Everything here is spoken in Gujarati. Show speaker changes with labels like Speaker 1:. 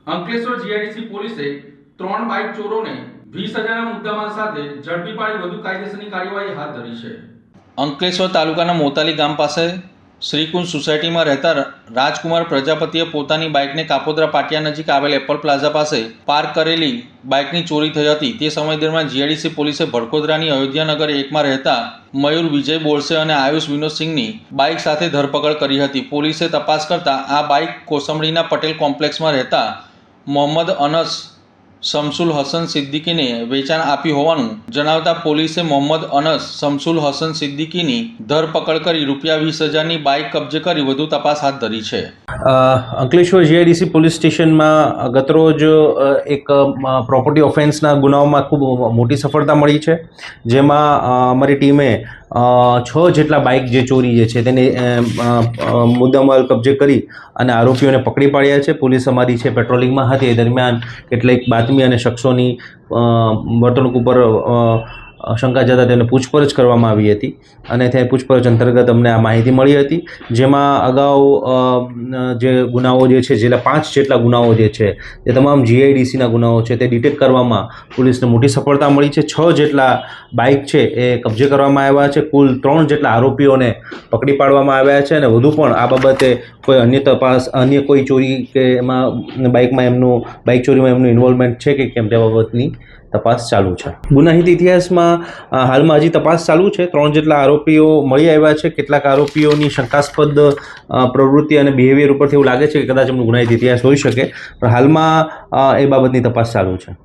Speaker 1: અંકલેશ્વર જીઆઈડીસી પોલીસે 3 બાઇક ચોરોને 20,000ના મુદ્દામાલ સાથે ઝડપી પાડી વધુ કાયદેસરની કાર્યવાહી હાથ ધરી છે। અંકલેશ્વર તાલુકાના મોતાલી ગામ પાસે શ્રીકુંજ સોસાયટીમાં રહેતા રાજકુમાર પ્રજાપતિએ પોતાની બાઇકને કાપોદ્રા પાટિયા નજીક આવેલ એપલ પ્લાઝા પાસે પાર્ક કરેલી બાઇકની ચોરી થઈ હતી। તે સમય દરમિયાન જીઆઈડીસી પોલીસે ભડકોદરાની અયોધ્યાનગર 1માં રહેતા મયુર વિજય બોરસે અને આયુષ વિનોદસિંહની બાઇક સાથે ધરપકડ કરી હતી। પોલીસે તપાસ કરતા આ બાઇક કોસંબડીના પટેલ કોમ્પ્લેક્સમાં રહેતા મોહમ્મદ અનસ શમસુલ હસન સિદ્દીકીને વેચાણ આપી હોવાનું જણાવતા પોલીસે મોહમ્મદ અનસ શમસુલ હસન સિદ્દીકીની ધરપકડ કરી ₹20,000ની બાઇક કબજે કરી વધુ તપાસ હાથ ધરી છે।
Speaker 2: અંકલેશ્વર જીઆઈડીસી પોલીસ સ્ટેશનમાં ગતરોજ એક પ્રોપર્ટી ઓફેન્સના ગુનાઓમાં ખૂબ મોટી સફળતા મળી છે, જેમાં અમારી ટીમે 6 જેટલા બાઇક જે ચોરી જે છે તેને મુદ્દામાલ કબજે કરી અને આરોપીઓને પકડી પાડ્યા છે। પોલીસ અમારી છે પેટ્રોલિંગમાં હતી એ દરમિયાન કેટલીક બાતમી અને શખ્સોની વર્તણૂક ઉપર શંકા જતા તેને પૂછપરછ કરવામાં આવી હતી અને તે પૂછપરછ અંતર્ગત અમને આ માહિતી મળી હતી, જેમાં અગાઉ જે ગુનાઓ જે છે જેટલા 5 જેટલા ગુનાઓ જે છે એ તમામ જીઆઈડીસીના ગુનાઓ છે તે ડિટેક્ટ કરવામાં પોલીસને મોટી સફળતા મળી છે। 6 જેટલા બાઇક છે એ કબજે કરવામાં આવ્યા છે। કુલ 3 જેટલા આરોપીઓને પકડી પાડવામાં આવ્યા છે અને વધુ પણ આ બાબતે કોઈ અન્ય તપાસ અન્ય કોઈ ચોરી કે એમાં બાઇક ચોરીમાં એમનું ઇન્વોલ્વમેન્ટ છે કે કેમ તે બાબતની તપાસ ચાલુ છે। ગુનાહિત ઇતિહાસમાં હાલમાં હજી તપાસ ચાલુ છે। 3 જેટલા આરોપીઓ મળી આવ્યા છે। કેટલાક આરોપીઓની શંકાસ્પદ પ્રવૃત્તિ અને બિહેવિયર ઉપરથી એવું લાગે છે કે કદાચ એમનો ગુનાહિત ઇતિહાસ હોઈ શકે, પણ હાલમાં એ બાબતની તપાસ ચાલુ છે।